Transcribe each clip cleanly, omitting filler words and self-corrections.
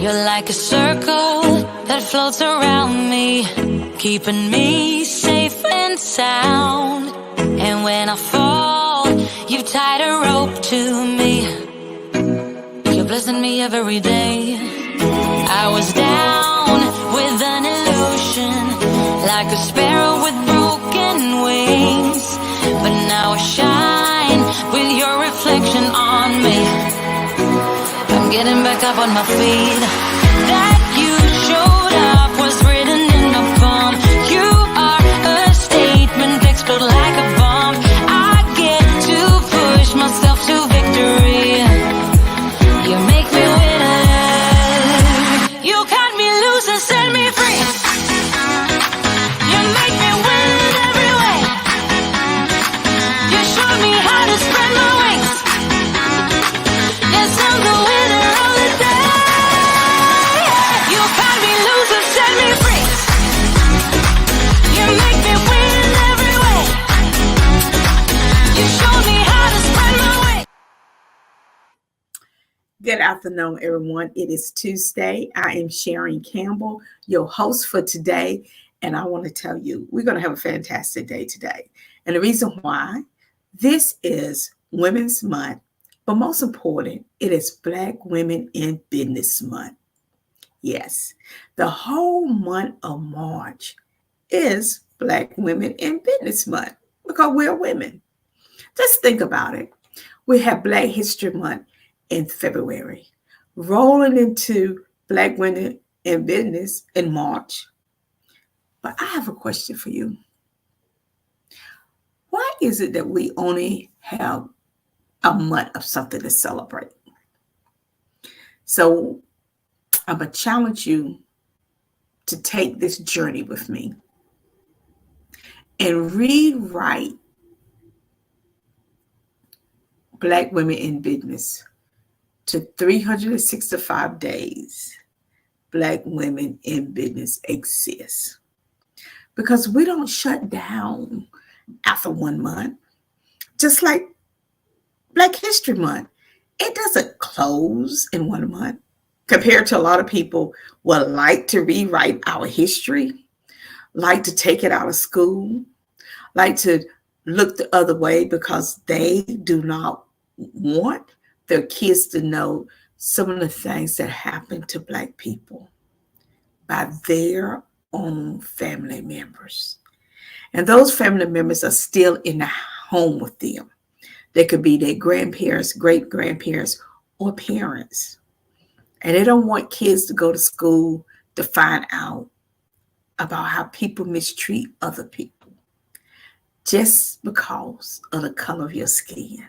You're like a circle that floats around me, keeping me safe and sound. And when I fall, you tied a rope to me. You're blessing me every day. I was down with an illusion, like a sparrow with broken wings. But now I shine with your reflection on me. I'm getting back up on my feet. That you showed up was written in my palm. You are a statement, explode like a bomb. I get to push myself to victory. You make me winner. You cut me loose and set me free. You make me win every way. You showed me how to spread my wings. Yes, I'm the winner of the day. You cut me loose and set me free. You make me win every way. You showed me how to spread my wings. Good afternoon, everyone. It is Tuesday. I am Sharon Campbell, your host for today. And I want to tell you, we're going to have a fantastic day today. And the reason why, this is Women's Month, but most important, it is Black Women in Business Month. Yes, the whole month of March is Black Women in Business Month because we're women. Just think about it. We have Black History Month in February, rolling into Black Women in Business in March. But I have a question for you. Why is it that we only have a month of something to celebrate? So I'm going to challenge you to take this journey with me and rewrite Black Women in Business to 365 days Black women in business exist. Because we don't shut down after 1 month. Just like Black History Month, it doesn't close in 1 month. Compared to a lot of people would like to rewrite our history, like to take it out of school, like to look the other way because they do not want their kids to know some of the things that happen to Black people by their own family members. And those family members are still in the home with them. They could be their grandparents, great-grandparents, or parents. And they don't want kids to go to school to find out about how people mistreat other people just because of the color of your skin.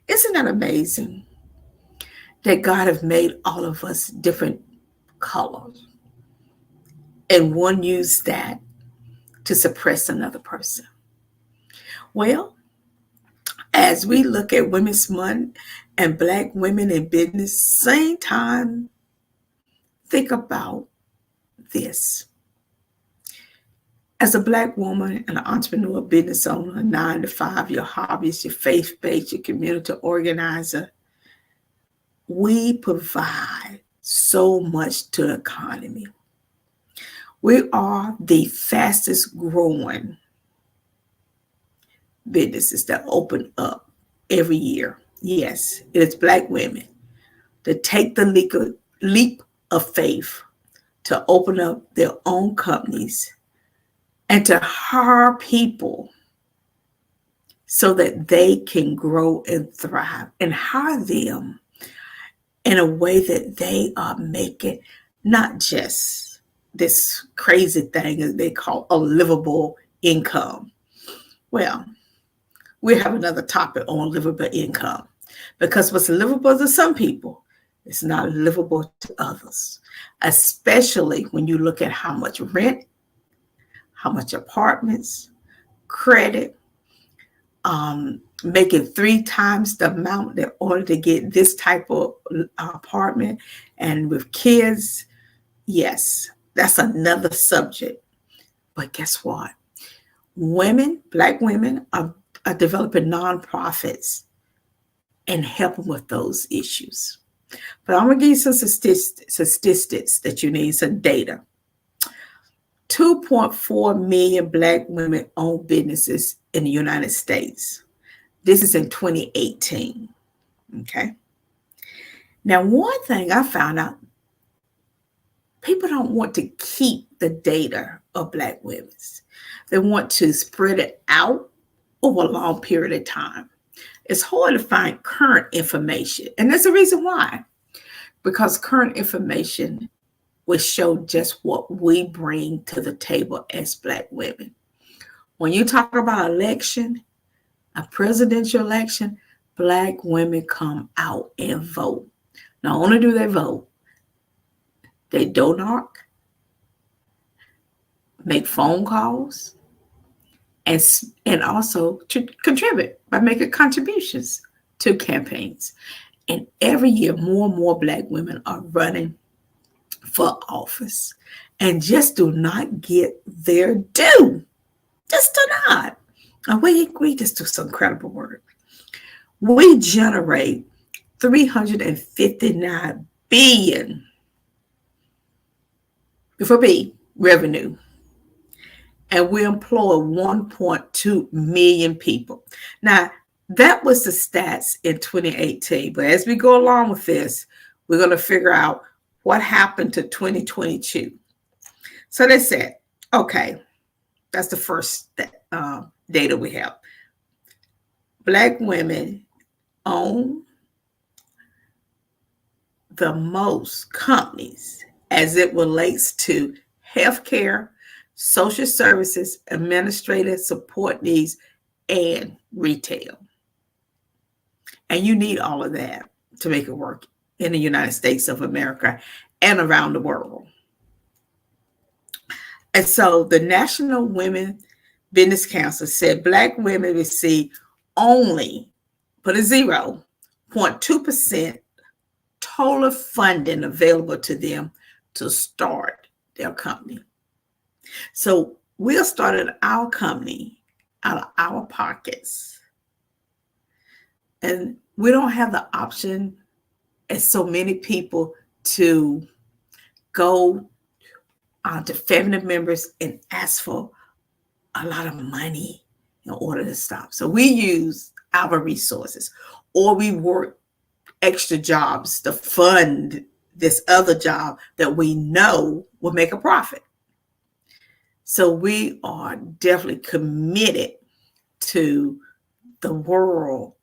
Isn't that amazing that God has made all of us different colors? And one used that to suppress another person. Well, as we look at Women's Month and Black women in business, same time, think about this. As a Black woman, an entrepreneur, business owner, 9 to 5, your hobbies, your faith-based, your community organizer, we provide so much to the economy. We are the fastest growing businesses that open up every year. Yes, it is Black women that take the leap of faith to open up their own companies and to hire people so that they can grow and thrive, and hire them in a way that they are making not just this crazy thing that they call a livable income. Well, we have another topic on livable income, because what's livable to some people is not livable to others, especially when you look at how much rent, how much apartments, credit, making 3 times the amount in order to get this type of apartment, and with kids. Yes, that's another subject. But guess what? Women, Black women are developing nonprofits and helping with those issues. But I'm going to give you some statistics that you need, some data. 2.4 million Black women own businesses in the United States. This is in 2018. Okay. Now, one thing I found out, people don't want to keep the data of Black women. They want to spread it out over a long period of time. It's hard to find current information. And there's a reason why. Because current information will show just what we bring to the table as Black women. When you talk about election, a presidential election, Black women come out and vote. Not only do they vote, they donate, make phone calls, and also to contribute by making contributions to campaigns. And every year, more and more Black women are running for office and just do not get their due. Just do not. And we just do some incredible work. We generate $359 billion before B revenue, and we employ 1.2 million people. Now, that was the stats in 2018. But as we go along with this, we're going to figure out what happened to 2022. So they said, okay, that's the first data we have. Black women own the most companies as it relates to healthcare, social services, administrative support needs, and retail. And you need all of that to make it work in the United States of America and around the world. And so the National Women Business Council said Black women receive only, put a 0.2% total funding available to them to start their company. So we're starting our company out of our pockets. And we don't have the option, as so many people, to go to family members and ask for a lot of money in order to stop. So we use our resources, or we work extra jobs to fund this other job that we know will make a profit. So we are definitely committed to the world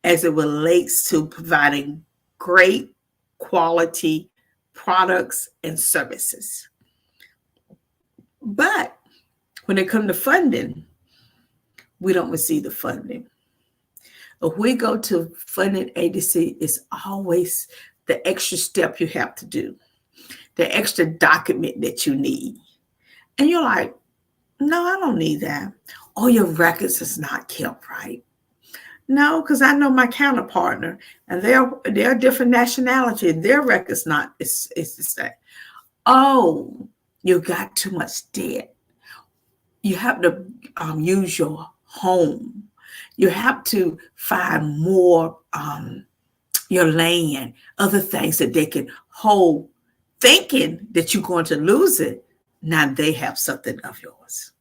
as it relates to providing great quality products and services. But when it comes to funding, we don't receive the funding. If we go to funding agency, it's always the extra step you have to do, the extra document that you need. And you're like, no, I don't need that. Oh, your records is not kept right. No, because I know my counterpartner, and they're a different nationality, and their record's not is the same. Oh, you got too much debt. You have to use your home. You have to find more your land, other things that they can hold, thinking that you're going to lose it. Now they have something of yours.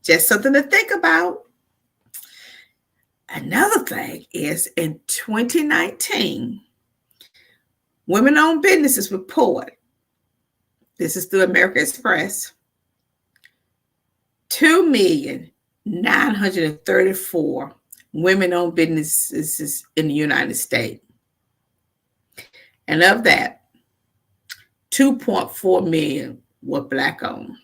Just something to think about. Another thing is in 2019, women-owned businesses report, this is through American Express, 2,934,000 women-owned businesses in the United States. And of that, 2.4 million were Black-owned.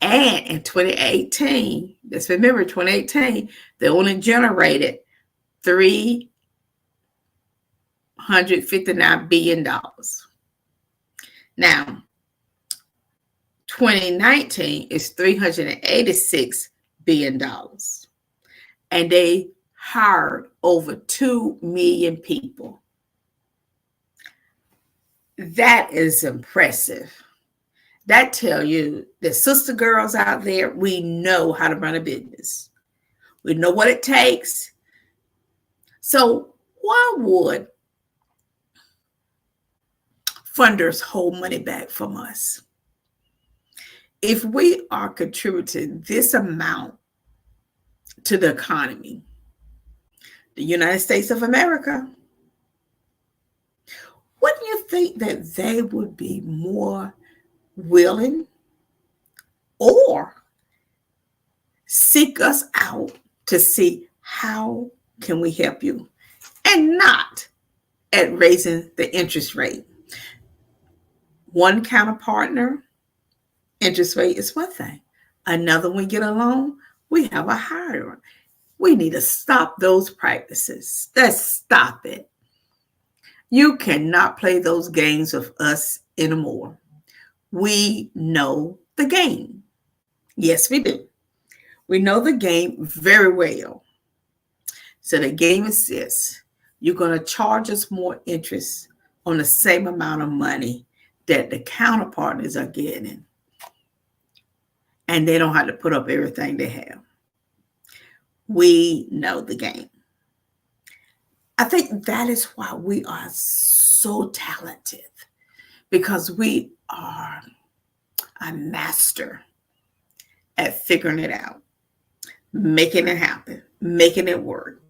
And in 2018, let's remember 2018, they only generated $359 billion. Now, 2019 is $386 billion. And they hired over 2 million people. That is impressive. That tells you that sister girls out there, we know how to run a business. We know what it takes. So why would funders hold money back from us. If we are contributing this amount to the economy, the United States of America, wouldn't you think that they would be more willing or seek us out to see how can we help you, and not at raising the interest rate? One counterpartner interest rate is one thing. Another, we get a loan, we have a higher one. We need to stop those practices. Let's stop it. You cannot play those games with us anymore. We know the game. Yes, we do. We know the game very well. So the game is this. You're going to charge us more interest on the same amount of money that the counterpartners are getting. And they don't have to put up everything they have. We know the game. I think that is why we are so talented, because we are a master at figuring it out, making it happen, making it work.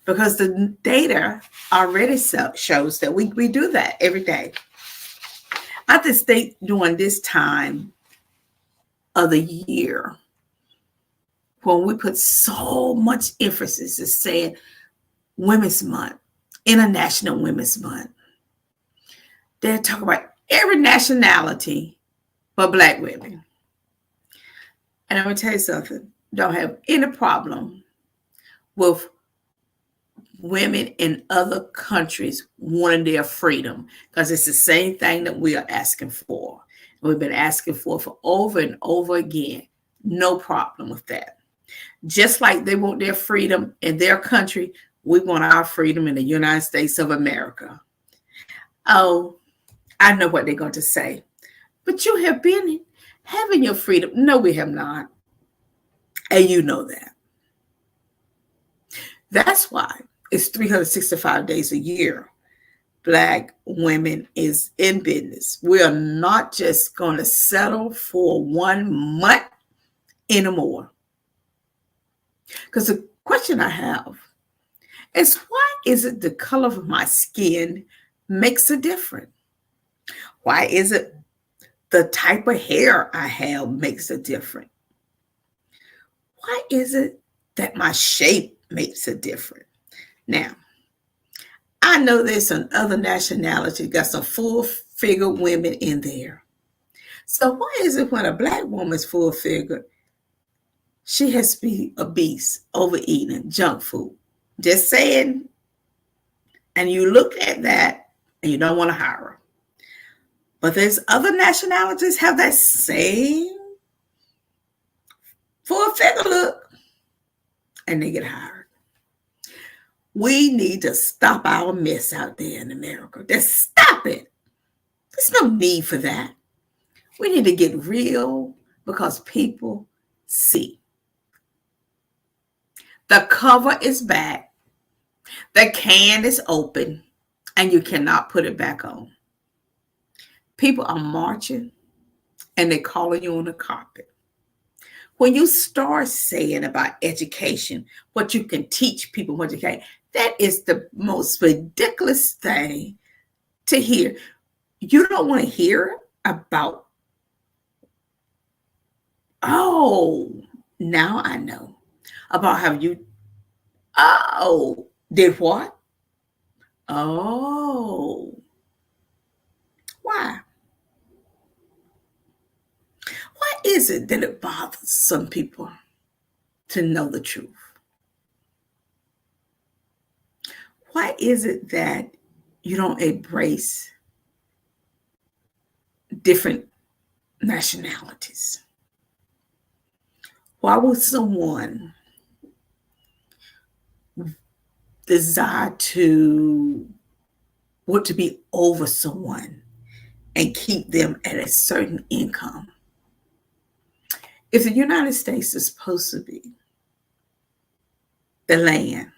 Because the data already shows that we do that every day. I just think during this time of the year, when we put so much emphasis in saying Women's Month, International Women's Month, they talk about every nationality but Black women. And I'm going to tell you something. Don't have any problem with women in other countries wanting their freedom, because it's the same thing that we are asking for. And we've been asking for over and over again. No problem with that. Just like they want their freedom in their country, we want our freedom in the United States of America. Oh, I know what they're going to say. But you have been having your freedom. No, we have not. And you know that. That's why it's 365 days a year. Black women is in business. We are not just going to settle for 1 month anymore. Because the question I have is, why is it the color of my skin makes a difference? Why is it the type of hair I have makes a difference? Why is it that my shape makes a difference? Now, I know there's some other nationalities, got some full-figure women in there. So why is it when a Black woman's full-figure, she has to be obese, overeating, junk food? Just saying. And you look at that and you don't want to hire her. But there's other nationalities have that same full-figure look and they get hired. We need to stop our mess out there in America. Just stop it. There's no need for that. We need to get real, because people see. The cover is back. The can is open, and you cannot put it back on. People are marching, and they're calling you on the carpet. When you start saying about education, what you can teach people, what you can, that is the most ridiculous thing to hear. You don't want to hear about, oh, now I know about how you, oh, did what? Oh, why? Why is it that it bothers some people to know the truth? Why is it that you don't embrace different nationalities? Why would someone desire to want to be over someone and keep them at a certain income? If the United States is supposed to be the land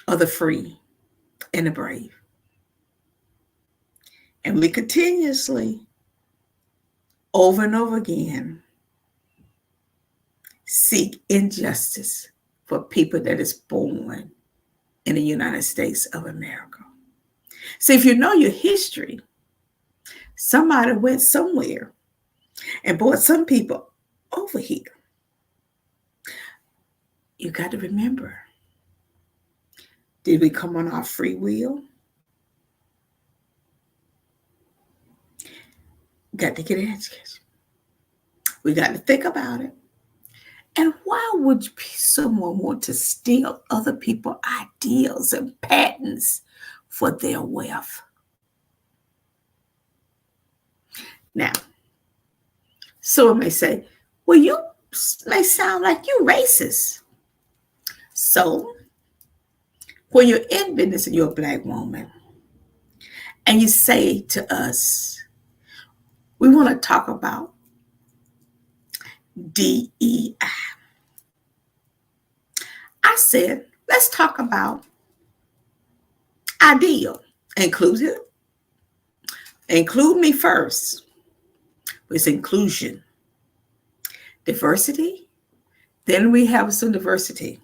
of the free and the brave, And we continuously, over and over again, seek injustice for people that is born in the United States of America. So if you know your history, somebody went somewhere and brought some people over here. You got to remember, did we come on our free will? Got to get an education. We got to think about it. And why would someone want to steal other people's ideals and patents for their wealth? Now, someone may say, well, you may sound like you're racist. So, when you're in business and you're a Black woman, and you say to us, we want to talk about DEI. I said, let's talk about ideal. Include me first. It's inclusion. Diversity. Then we have some diversity.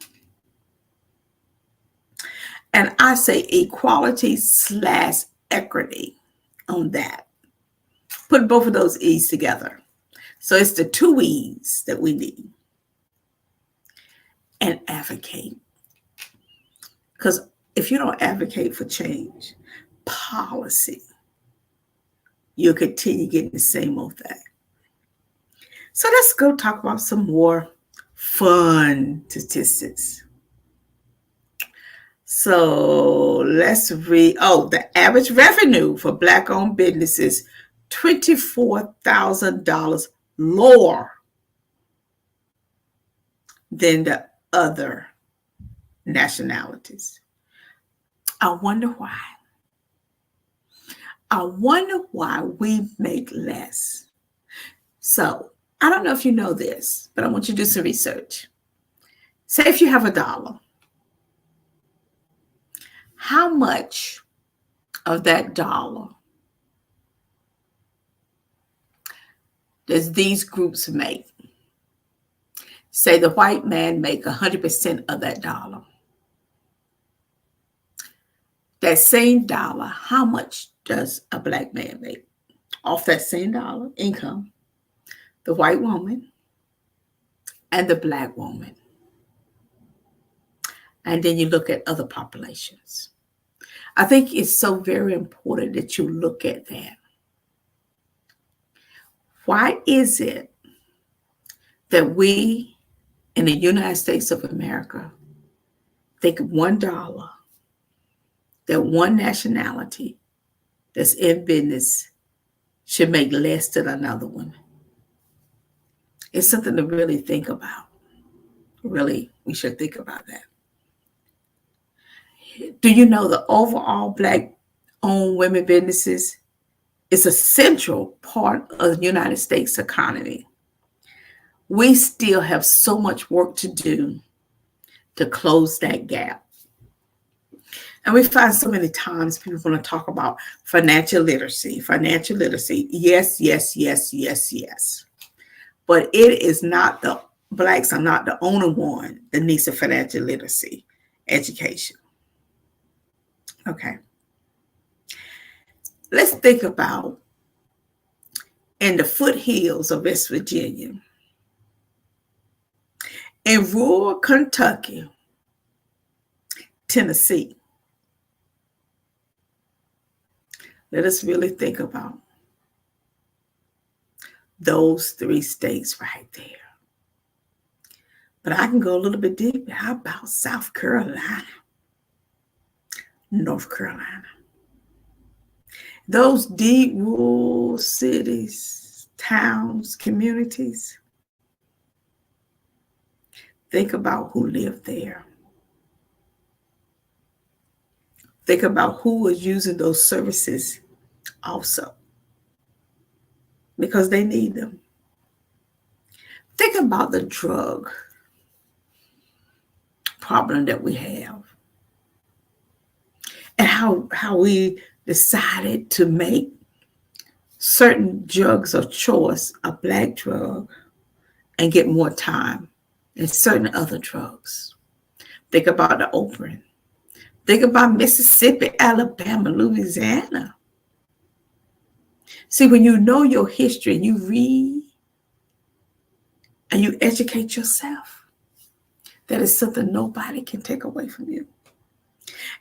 And I say equality / equity on that. Put both of those E's together. So it's the 2 E's that we need. And advocate. Because if you don't advocate for change, policy, you'll continue getting the same old thing. So let's go talk about some more fun statistics. So let's read. Oh, the average revenue for Black-owned businesses, $24,000 lower than the other nationalities. I wonder why. I wonder why we make less. So I don't know if you know this, but I want you to do some research. Say if you have $1, how much of that dollar does these groups make? Say the white man make 100% of that dollar. That same dollar, how much does a Black man make off that same dollar income? The white woman and the Black woman. And then you look at other populations. I think it's so very important that you look at that. Why is it that we in the United States of America think $1, that one nationality that's in business should make less than another one? It's something to really think about. Really, we should think about that. Do you know the overall Black-owned women businesses is a central part of the United States economy? We still have so much work to do to close that gap. And we find so many times people want to talk about financial literacy. Financial literacy, yes, yes, yes, yes, yes. But it is not Blacks are not the only one that needs a financial literacy education. Okay. Let's think about in the foothills of West Virginia, in rural Kentucky, Tennessee. Let us really think about those 3 states right there. But I can go a little bit deeper. How about South Carolina, North Carolina? Those deep rural cities, towns, communities. Think about who lived there. Think about who is using those services also, because they need them. Think about the drug problem that we have and how we decided to make certain drugs of choice, a black drug, and get more time than certain other drugs. Think about the opium. Think about Mississippi, Alabama, Louisiana. See, when you know your history and you read and you educate yourself, that is something nobody can take away from you.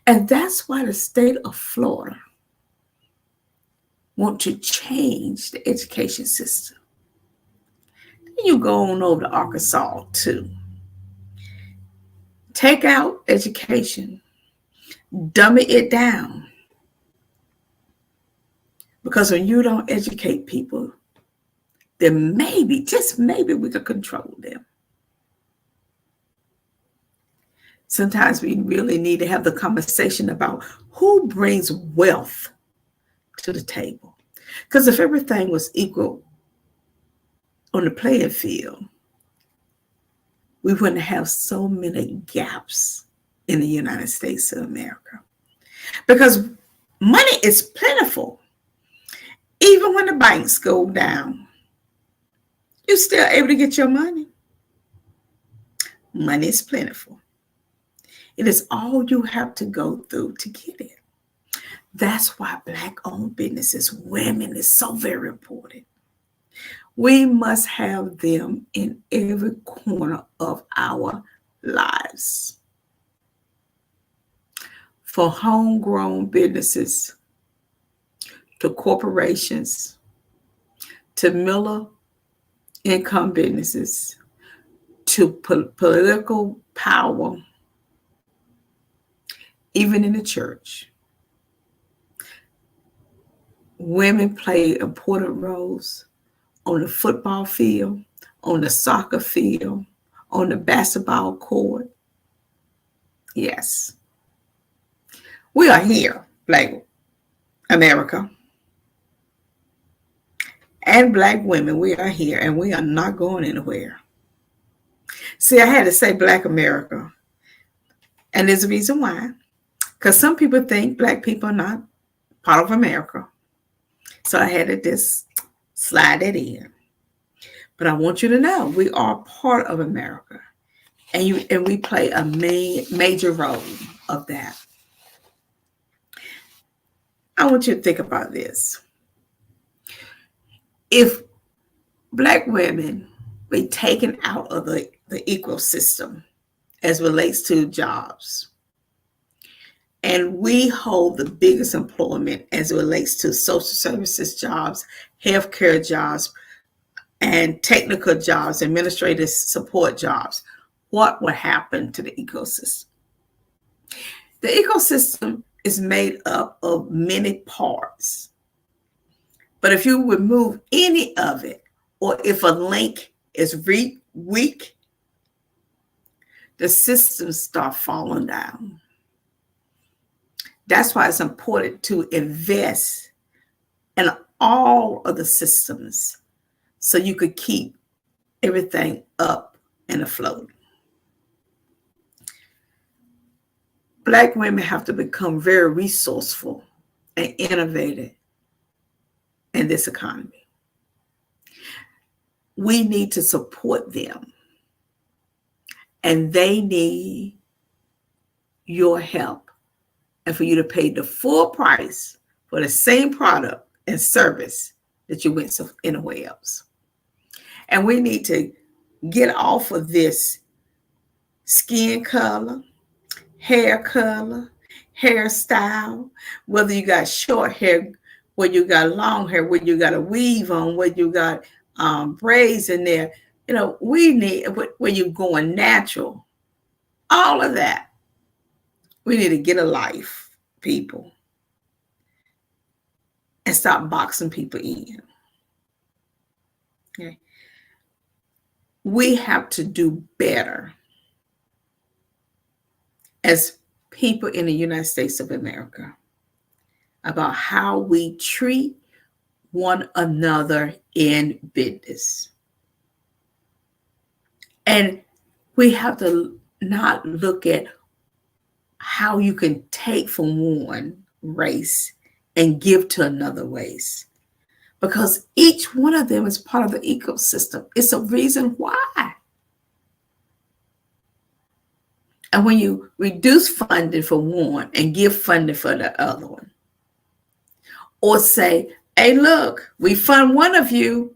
And that's why the state of Florida want to change the education system. Then you go on over to Arkansas too. Take out education, dummy it down. Because when you don't educate people, then maybe, just maybe, we could control them. Sometimes we really need to have the conversation about who brings wealth to the table. Because if everything was equal on the playing field, we wouldn't have so many gaps in the United States of America. Because money is plentiful. Even when the banks go down, you're still able to get your money. Money is plentiful. It is all you have to go through to get it. That's why Black-owned businesses, women, is so very important. We must have them in every corner of our lives. For homegrown businesses, to corporations, to middle income businesses, to political power, even in the church. Women play important roles on the football field, on the soccer field, on the basketball court. Yes. We are here, Black America. And Black women, we are here, and we are not going anywhere. See, I had to say Black America. And there's a reason why. Because some people think Black people are not part of America. So I had to just slide it in. But I want you to know we are part of America. And we play a major role of that. I want you to think about this. If Black women be taken out of the ecosystem as relates to jobs, and we hold the biggest employment as it relates to social services jobs, healthcare jobs, and technical jobs, administrative support jobs, what would happen to the ecosystem? The ecosystem is made up of many parts. But if you remove any of it, or if a link is weak, the systems start falling down. That's why it's important to invest in all of the systems so you could keep everything up and afloat. Black women have to become very resourceful and innovative in this economy. We need to support them, and they need your help, and for you to pay the full price for the same product and service that you went anywhere else. And we need to get off of this skin color, hair color, hairstyle, whether you got short hair, whether you got long hair, whether you got a weave on, whether you got braids in there. You know, we need, when you're going natural, all of that. We need to get a life, people, and stop boxing people in. Okay. We have to do better as people in the United States of America about how we treat one another in business. And we have to not look at how you can take from one race and give to another race. because each one of them is part of the ecosystem. It's a reason why. And when you reduce funding for one and give funding for the other one, or say, hey, look, we fund one of you.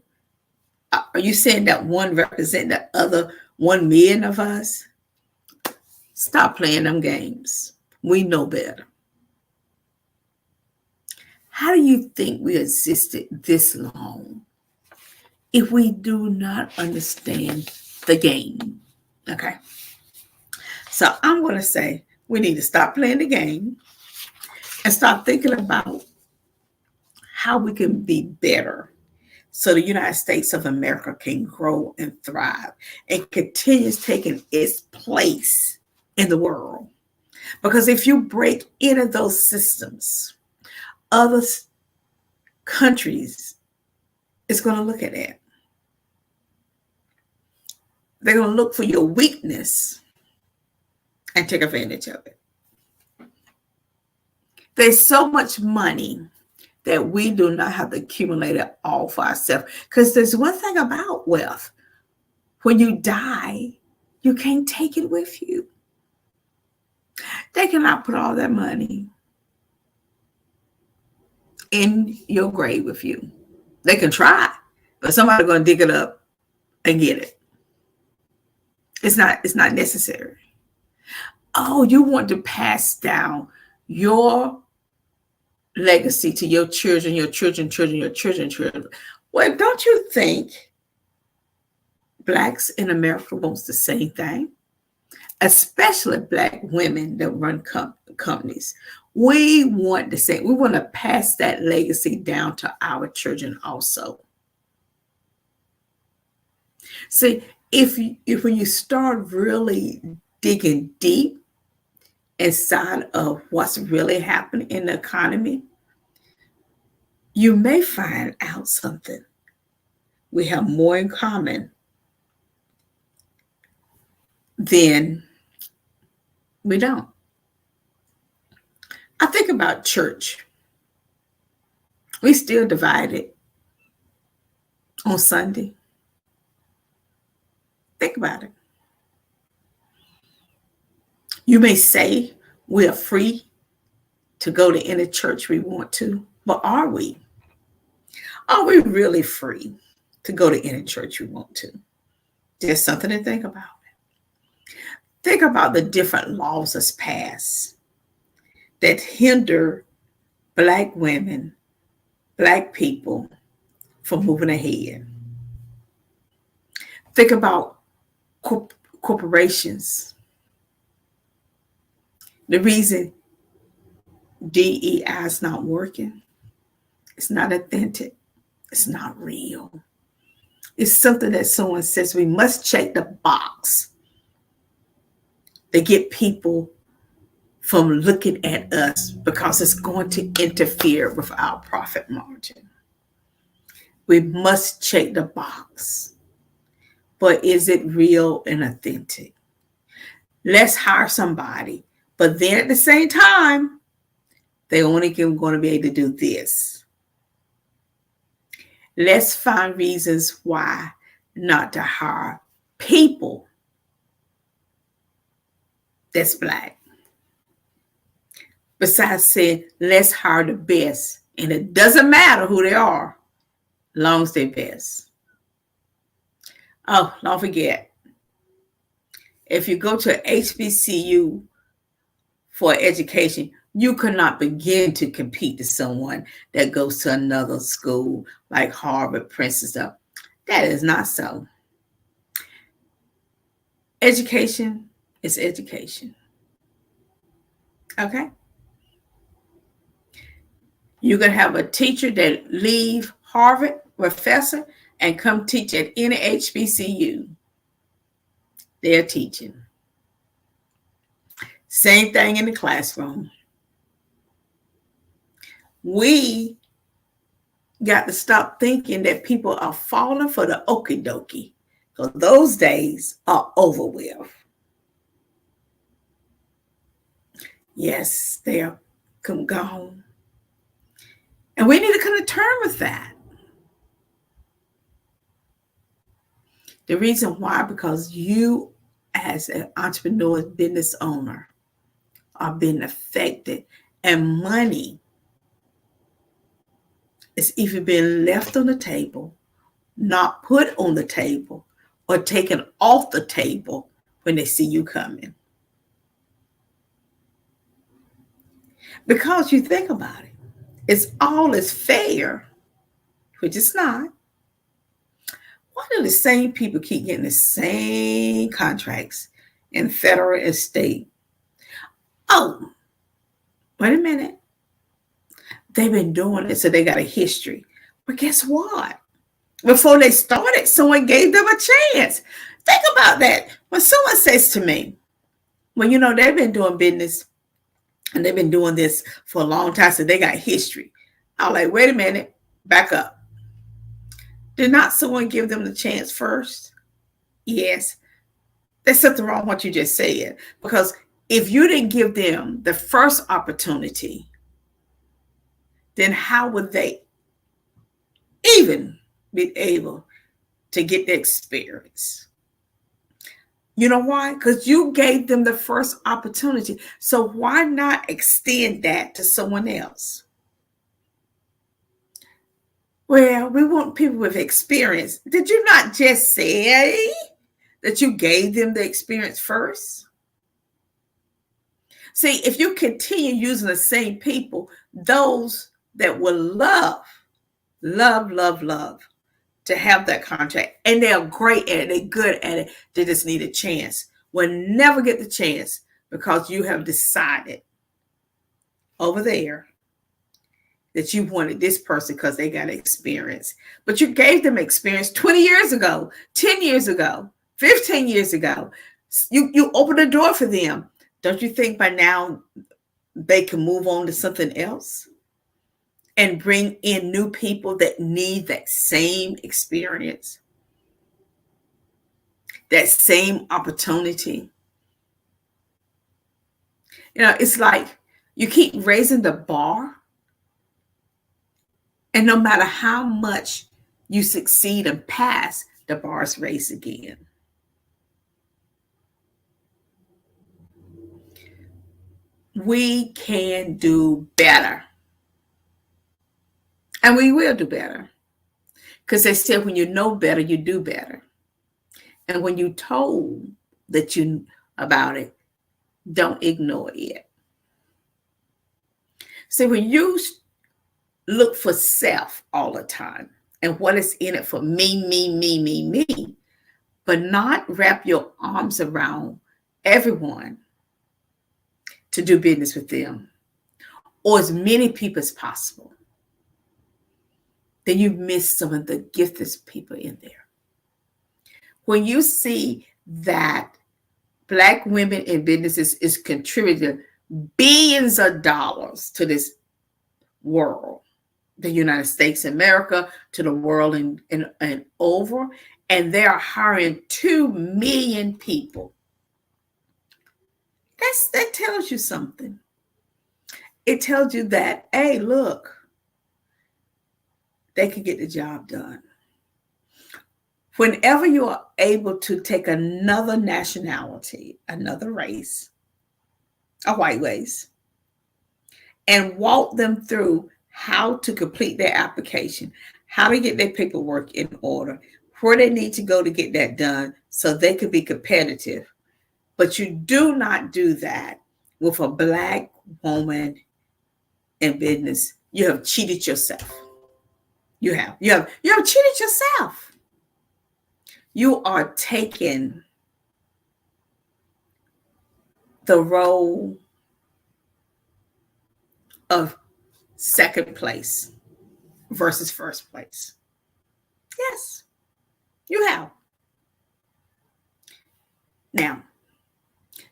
Are you saying that one represent the other 1 million of us? Stop playing them games. We know better. How do you think we existed this long if we do not understand the game? Okay. So I'm going to say we need to stop playing the game and start thinking about how we can be better so the United States of America can grow and thrive and continues taking its place in the world. Because if you break into those systems, other countries is going to look at it. They're going to look for your weakness and take advantage of it. There's so much money that we do not have to accumulate it all for ourselves. Because there's one thing about wealth. When you die, you can't take it with you. They cannot put all that money in your grave with you. They can try, but somebody's going to dig it up and get it. It's not necessary. Oh, you want to pass down your legacy to your children, your children, children, your children, children. Well, don't you think Blacks in America wants the same thing? Especially Black women that run companies. We want the same. We want to pass that legacy down to our children also. See, if when you start really digging deep inside of what's really happening in the economy, you may find out something. We have more in common than we don't. I think about church. We still divided on Sunday. Think about it. You may say we are free to go to any church we want to, but are we? Are we really free to go to any church we want to? There's something to think about. Think about the different laws that's passed that hinder Black women, Black people from moving ahead. Think about corporations. The reason DEI is not working, it's not authentic, it's not real. It's something that someone says we must check the box to get people from looking at us because it's going to interfere with our profit margin. We must check the box. But is it real and authentic? Let's hire somebody. But then at the same time, they only going to be able to do this. Let's find reasons why not to hire people that's Black. Besides saying, let's hire the best. And it doesn't matter who they are, as long as they're best. Oh, don't forget, if you go to HBCU for education, you cannot begin to compete to someone that goes to another school like Harvard, Princeton stuff. That is not so. Education is education. Okay? You can have a teacher that leave Harvard, professor, and come teach at any HBCU. They're teaching. Same thing in the classroom. We got to stop thinking that people are falling for the okie dokie, because those days are over with. Yes, they are gone. And we need to come to terms with that. The reason why, because you as an entrepreneur, business owner, are being affected, and money is either being left on the table, not put on the table, or taken off the table when they see you coming. Because you think about it, it's all is fair, which it's not. Why do the same people keep getting the same contracts in federal and state? Oh, wait a minute. They've been doing it, so they got a history. But guess what? Before they started, someone gave them a chance. Think about that. When someone says to me, well, they've been doing business and they've been doing this for a long time, so they got history. I'm like, wait a minute, back up. Did not someone give them the chance first? Yes. There's something wrong with what you just said. Because if you didn't give them the first opportunity, then how would they even be able to get the experience? You know why? Because you gave them the first opportunity. So why not extend that to someone else? Well, we want people with experience. Did you not just say that you gave them the experience first? See, if you continue using the same people, those that will love to have that contract, and they're great at it, they're good at it, they just need a chance, will never get the chance because you have decided over there that you wanted this person because they got experience. But you gave them experience 20 years ago, 10 years ago, 15 years ago. You opened the door for them. Don't you think by now they can move on to something else and bring in new people that need that same experience, that same opportunity? It's like you keep raising the bar, and no matter how much you succeed and pass, the bar is raised again. We can do better. And we will do better. Because they said when you know better, you do better. And when you're told that you about it, don't ignore it. See, when you look for self all the time and what is in it for me, but not wrap your arms around everyone to do business with them or as many people as possible, then you miss some of the gifted people in there. When you see that Black women in businesses is contributing billions of dollars to this world, the United States, America, to the world and over, and they are hiring 2 million people. That tells you something. It tells you that, hey, look, they can get the job done. Whenever you are able to take another nationality, another race, a white race, and walk them through how to complete their application, how to get their paperwork in order, where they need to go to get that done so they could be competitive. But you do not do that with a Black woman in business. You have cheated yourself. You have cheated yourself. You are taking the role of second place versus first place. Yes, you have. Now,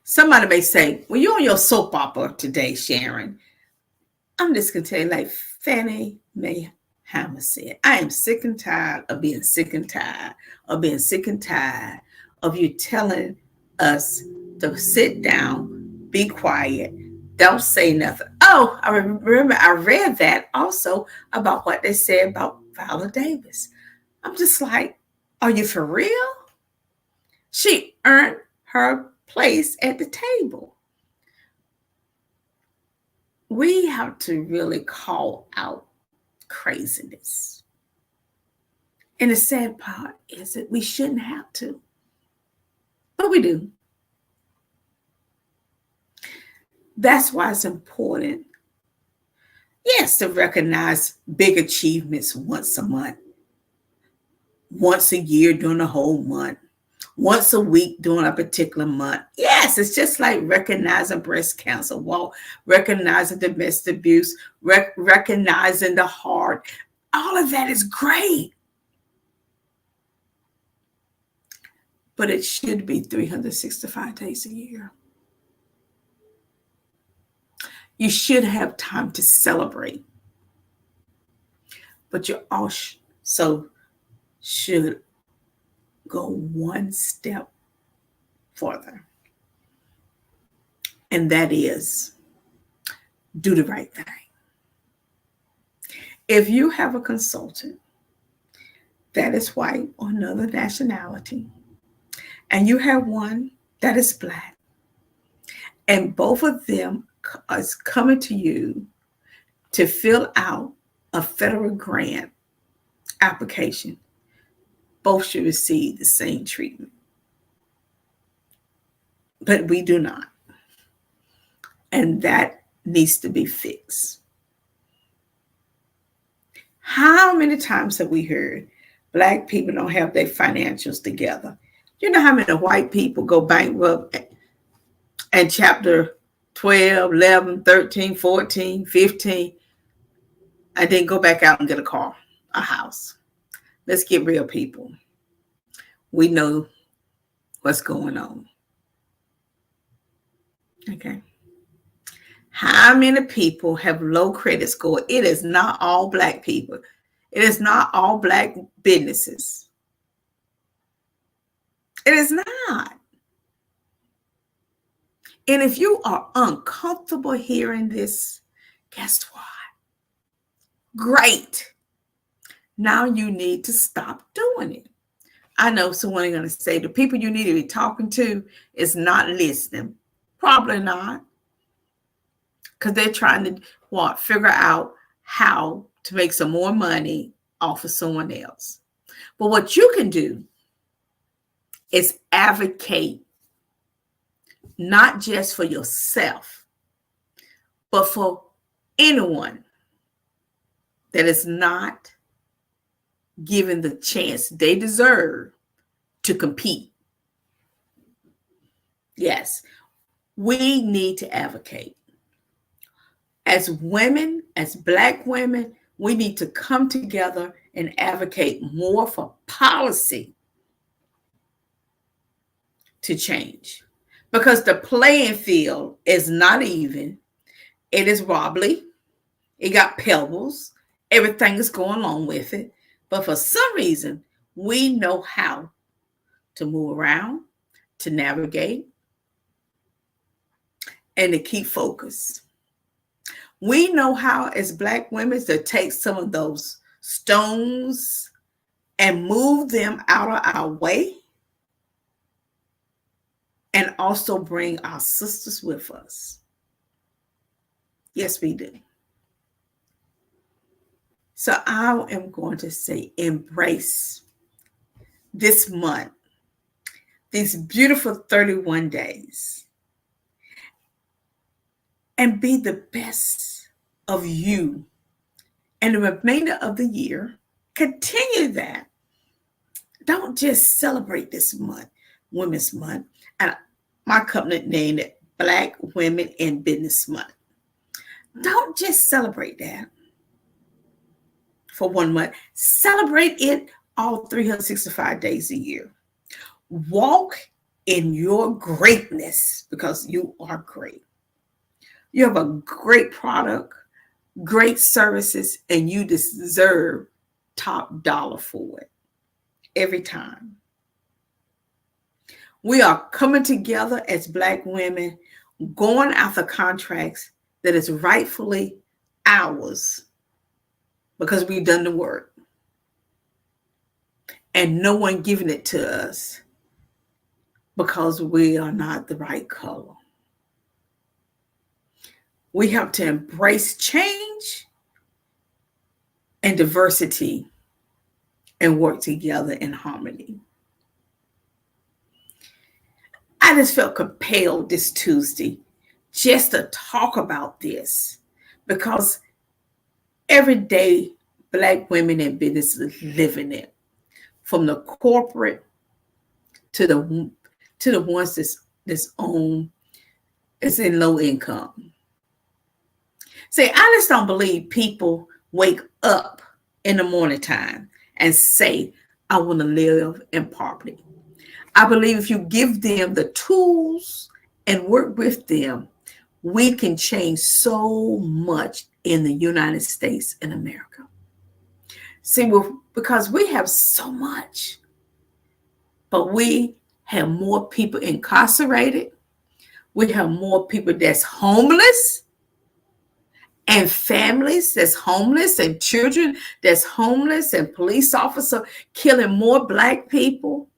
somebody may say, well, you're on your soap opera today, Sharon. I'm just going to tell you, like Fannie Mae Hammer said, I am sick and tired of being sick and tired of being sick and tired of you telling us to sit down, be quiet, don't say nothing. Oh, I remember I read that also about what they said about Viola Davis. I'm just like, are you for real? She earned her place at the table. We have to really call out craziness. And the sad part is that we shouldn't have to, but we do. That's why it's important, yes, to recognize big achievements once a month, once a year during a whole month, once a week during a particular month. Yes, it's just like recognizing breast cancer, recognizing domestic abuse, recognizing the heart. All of that is great. But it should be 365 days a year. You should have time to celebrate. But you also should go one step further. And that is do the right thing. If you have a consultant that is white or another nationality, and you have one that is Black, and both of them is coming to you to fill out a federal grant application, both should receive the same treatment. But we do not. And that needs to be fixed. How many times have we heard Black people don't have their financials together? You know how many white people go bankrupt and chapter 12, 11, 13, 14, 15, and then go back out and get a car, a house? Let's get real, people. We know what's going on. Okay. How many people have low credit score? It is not all Black people. It is not all Black businesses. It is not. And if you are uncomfortable hearing this, guess what? Great. Now you need to stop doing it. I know someone is going to say the people you need to be talking to is not listening. Probably not. Because they're trying to figure out how to make some more money off of someone else. But what you can do is advocate not just for yourself, but for anyone that is not given the chance they deserve to compete. Yes, we need to advocate. As women, as Black women, we need to come together and advocate more for policy to change. Because the playing field is not even. It is wobbly. It got pebbles. Everything is going along with it. But for some reason, we know how to move around, to navigate, and to keep focus. We know how, as Black women, to take some of those stones and move them out of our way, and also bring our sisters with us. Yes, we do. So I am going to say embrace this month, these beautiful 31 days, and be the best of you. And the remainder of the year, continue that. Don't just celebrate this month, Women's Month. And my company named it Black Women in Business Month. Don't just celebrate that for 1 month. Celebrate it all 365 days a year. Walk in your greatness because you are great. You have a great product, great services, and you deserve top dollar for it every time. We are coming together as Black women, going after contracts that is rightfully ours because we've done the work. And no one giving it to us because we are not the right color. We have to embrace change and diversity and work together in harmony. I just felt compelled this Tuesday just to talk about this because every day Black women in business live in it, from the corporate to the ones that's own is in low income. See, I just don't believe people wake up in the morning time and say, I want to live in poverty. I believe if you give them the tools and work with them, we can change so much in the United States and America. See, because we have so much, but we have more people incarcerated. We have more people that's homeless, and families that's homeless, and children that's homeless, and police officers killing more Black people.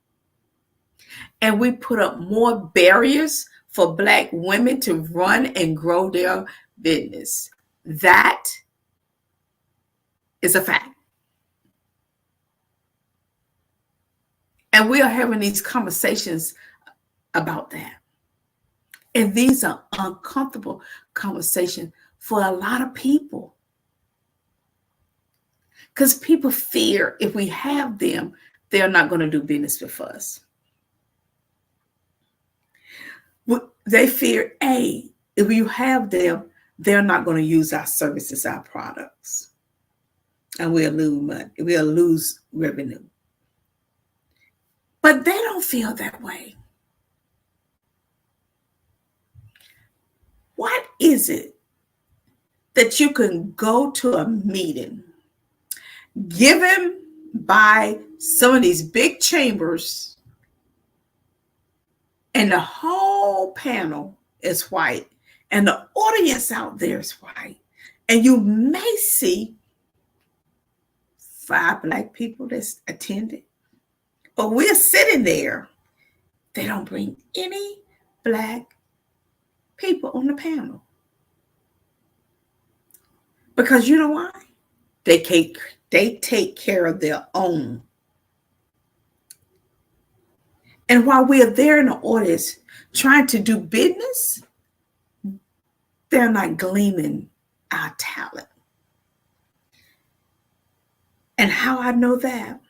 And we put up more barriers for Black women to run and grow their business. That is a fact. And we are having these conversations about that. And these are uncomfortable conversations for a lot of people. Because people fear if we have them, they're not going to do business with us. They fear, if you have them, they're not going to use our services, our products. And we'll lose money. We'll lose revenue. But they don't feel that way. What is it that you can go to a meeting given by some of these big chambers and the whole panel is white and the audience out there is white, and you may see 5 Black people that's attended, but we're sitting there. They don't bring any Black people on the panel. Because you know why? They take care of their own. And while we are there in the audience trying to do business, they're not gleaming our talent. And how I know that?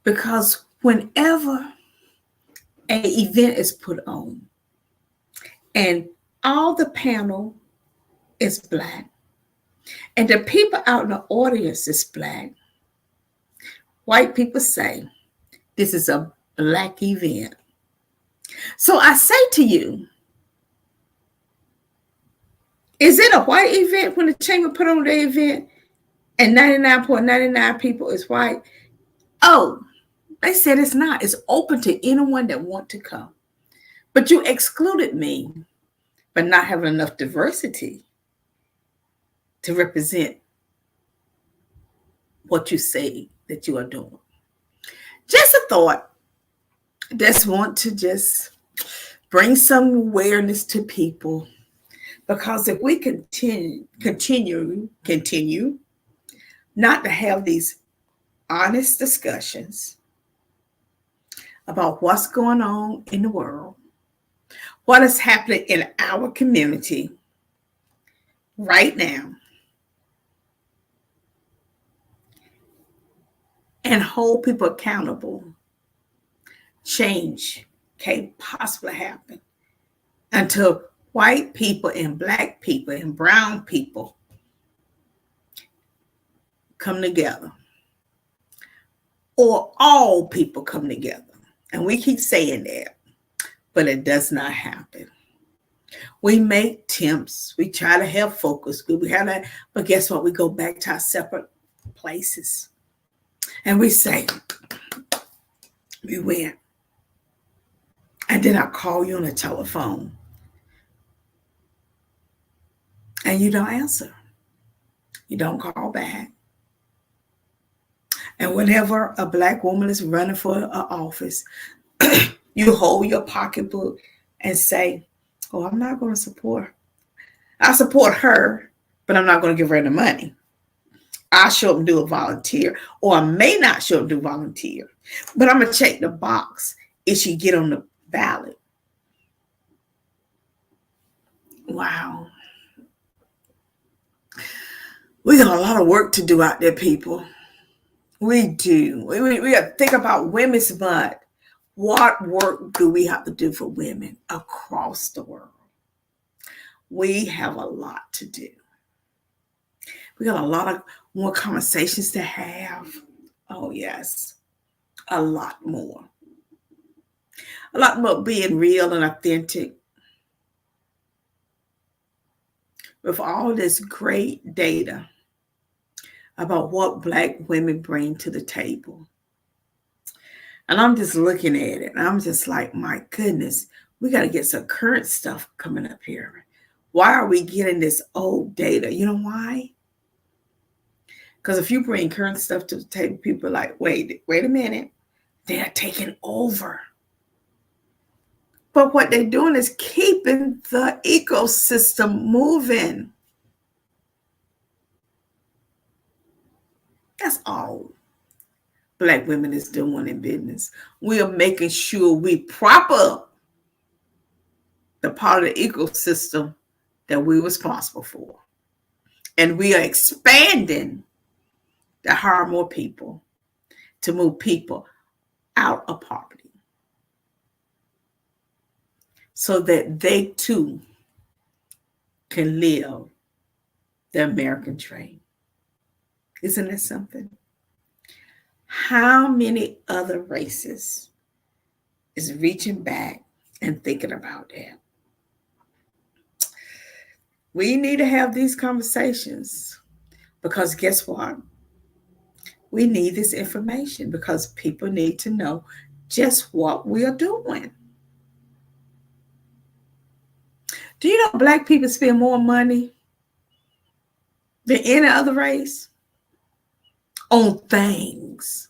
Because whenever an event is put on and all the panel is Black and the people out in the audience is Black, white people say, this is a Black event. So I say to you, is it a white event when the chamber put on the event and 99.99 people is white? Oh, they said it's not. It's open to anyone that want to come. But you excluded me by not having enough diversity to represent what you say that you are doing. Just a thought. Just want to just bring some awareness to people, because if we continue not to have these honest discussions about what's going on in the world, what is happening in our community right now, and hold people accountable, change can't possibly happen until white people and Black people and brown people come together, or all people come together. And we keep saying that, but it does not happen. We make attempts. We try to have focus group. We have that, but guess what? We go back to our separate places. And we say, we went. And then I call you on the telephone. And you don't answer. You don't call back. And whenever a Black woman is running for an office, You hold your pocketbook and say, oh, I'm not going to support her. I support her, but I'm not going to give her the money. I'll show up and do a volunteer, or I may not show up and do volunteer, but I'm going to check the box if she get on the ballot. Wow. We got a lot of work to do out there, people. We do. We got to think about Women's Month. What work do we have to do for women across the world? We have a lot to do. We got a lot of more conversations to have. Oh, yes. A lot more. A lot more being real and authentic. With all this great data about what Black women bring to the table. And I'm just looking at it, and I'm just like, my goodness, we got to get some current stuff coming up here. Why are we getting this old data? You know why? Because if you bring current stuff to the table, people are like, wait a minute. They're taking over. But what they're doing is keeping the ecosystem moving. That's all Black women is doing in business. We are making sure we prop up the part of the ecosystem that we're responsible for. And we are expanding to hire more people, to move people out of poverty so that they too can live the American dream. Isn't that something? How many other races is reaching back and thinking about that? We need to have these conversations because guess what? We need this information because people need to know just what we are doing. Do you know Black people spend more money than any other race on things?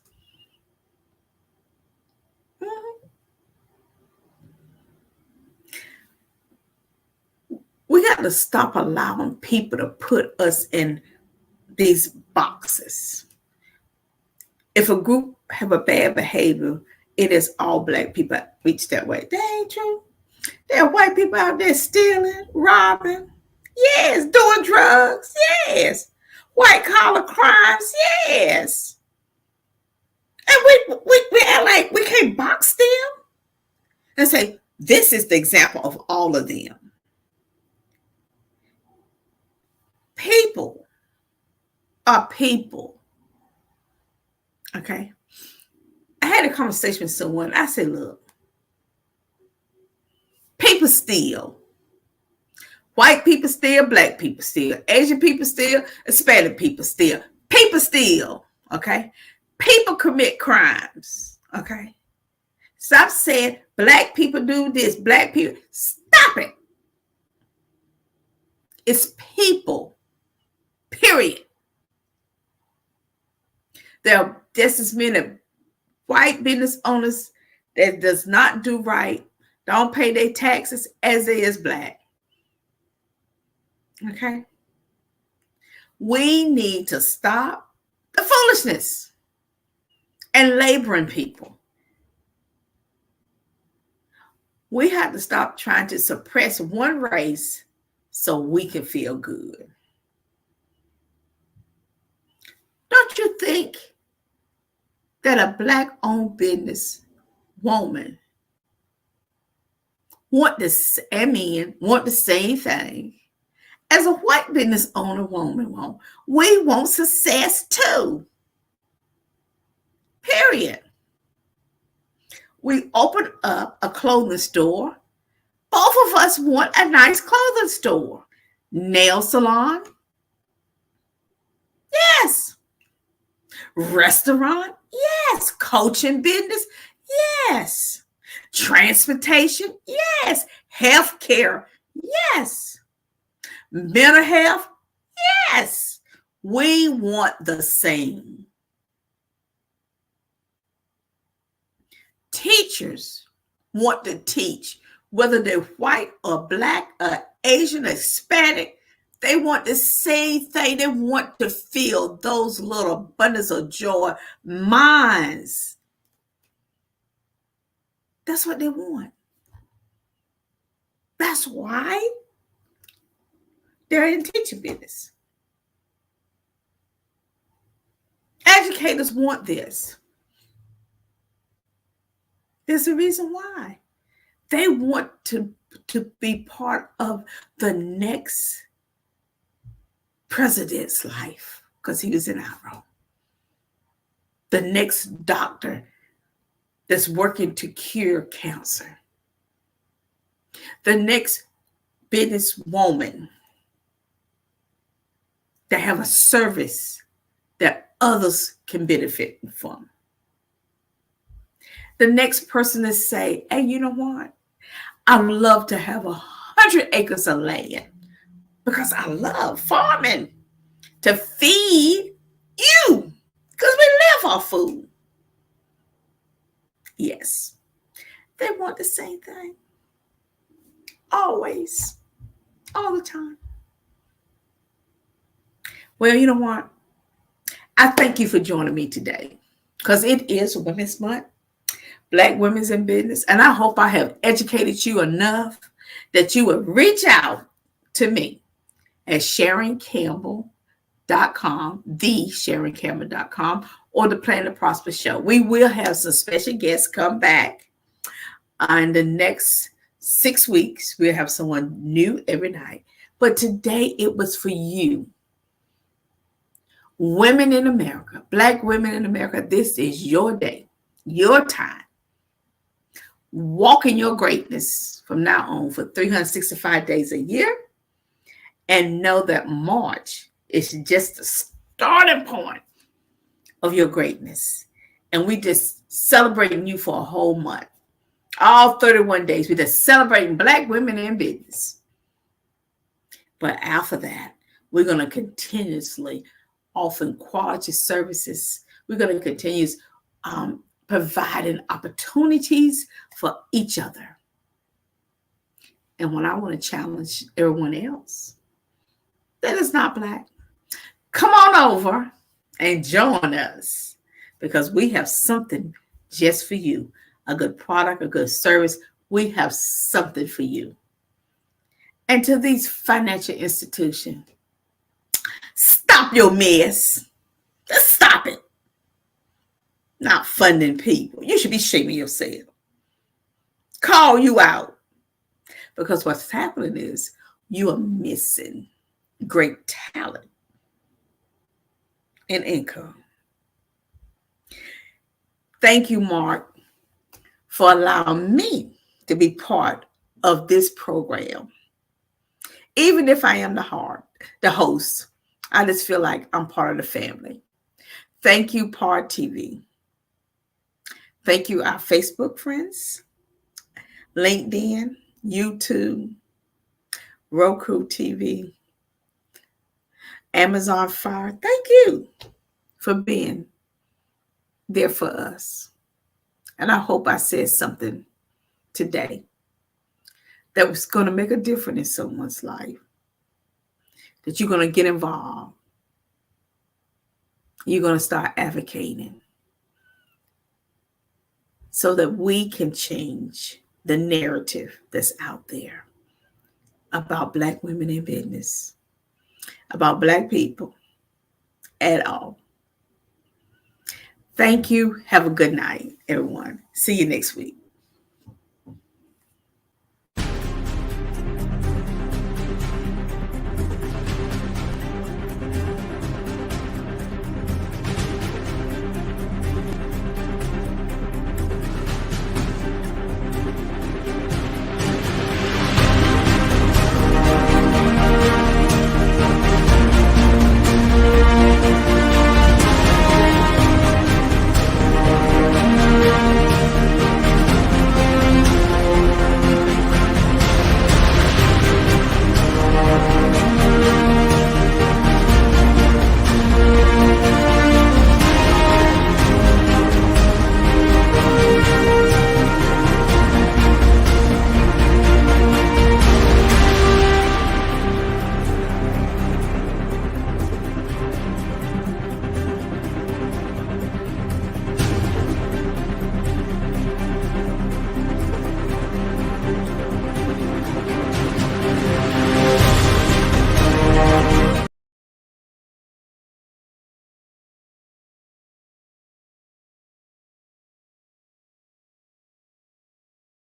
We got to stop allowing people to put us in these boxes. If a group have a bad behavior, it is all Black people reach that way. That ain't true. There are white people out there stealing, robbing, yes, doing drugs, yes, white collar crimes, yes. And we act like we can't box them and say, this is the example of all of them. People are people. Okay. I had a conversation with someone. I said, look, people steal. White people steal, Black people steal, Asian people steal, Hispanic people steal. People steal, okay? People commit crimes, okay? Stop saying Black people do this, Black people. Stop it. It's people, period. There are just as many white business owners that does not do right, don't pay their taxes as there is Black. Okay? We need to stop the foolishness and laboring people. We have to stop trying to suppress one race so we can feel good. Don't you think that a Black-owned business woman want the same thing as a white business owner woman want? We want success too. Period. We open up a clothing store. Both of us want a nice clothing store. Nail salon. Yes. Restaurant. Yes. Coaching business. Yes. Transportation. Yes. Healthcare. Yes. Mental health. Yes. We want the same. teachers want to teach, whether they're white or black or Asian or Hispanic, they want the same thing. They want to feel those little bundles of joy, minds. That's what they want. That's why they're in teaching business. Educators want this. There's a reason why. They want to be part of the next president's life, because he was in our room. The next doctor that's working to cure cancer. The next businesswoman that have a service that others can benefit from. The next person to say, hey, you know what? I love to have 100 acres of land because I love farming to feed you, because we live off food. Yes, they want the same thing. Always. All the time. Well, you know what? I thank you for joining me today, because it is Women's Month, Black Women's in Business, and I hope I have educated you enough that you will reach out to me at SharonCampbell.com, SharonCampbell.com, or the Plan to Prosper Show. We will have some special guests come back in the next 6 weeks. We'll have someone new every night. But today it was for you. Women in America, Black women in America, this is your day, your time. Walk in your greatness from now on for 365 days a year. And know that March is just the starting point of your greatness. And we just celebrating you for a whole month. All 31 days, we're just celebrating Black women in business. But after that, we're going to continuously offer quality services. We're going to continue providing opportunities for each other. And what I want to challenge everyone else that is not Black, come on over and join us, because we have something just for you. A good product, a good service. We have something for you. And to these financial institutions, stop your mess. Just stop it. Not funding people. You should be shaming yourself. Call you out. Because what's happening is you are missing great talent and income. Thank you, Mark, for allowing me to be part of this program. Even if I am the host, I just feel like I'm part of the family. Thank you, Part TV. Thank you, our Facebook friends, LinkedIn, YouTube, Roku TV, Amazon Fire. Thank you for being there for us. And I hope I said something today that was going to make a difference in someone's life, that you're going to get involved. You're going to start advocating so that we can change the narrative that's out there about Black women in business, about Black people at all. Thank you. Have a good night, everyone. See you next week.